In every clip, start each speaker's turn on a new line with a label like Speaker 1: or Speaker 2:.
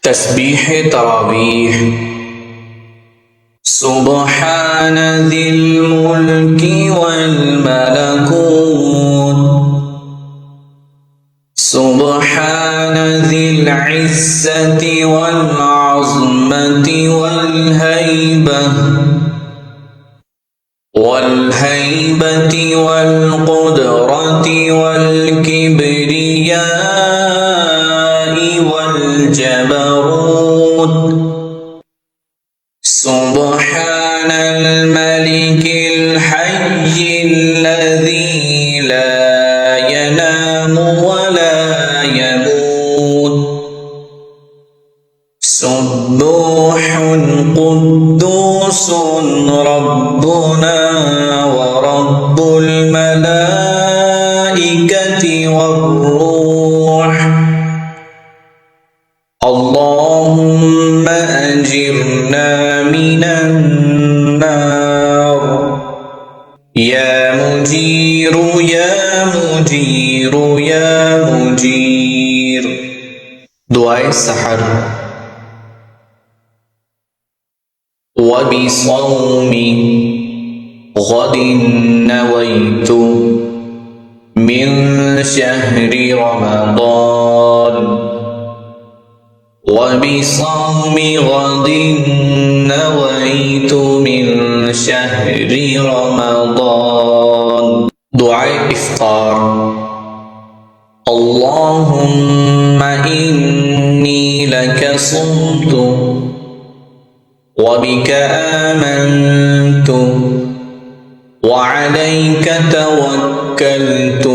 Speaker 1: تسبيح تراويح. سبحان ذي الملك والملكوت، سبحان ذي العزة والعظمة والهيبة والقدرة والكبرياء والجبروت. سبحان الملك الحي الذي لا ينام ولا يموت. سبوح قدوس ربنا ورب الملائكة والروح. اللهم أجرنا من النار. يا مجير يا مجير يا مجير. دعاء السحر. وبصوم غد نويت من شهر رمضان. وبصوم غد نويت من شهر رمضان. دعاء إفطار. اللهم إني لك صمت وبك آمنت وعليك توكلت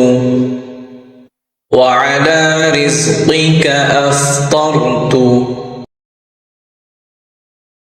Speaker 1: وعلى رزقك أفطرت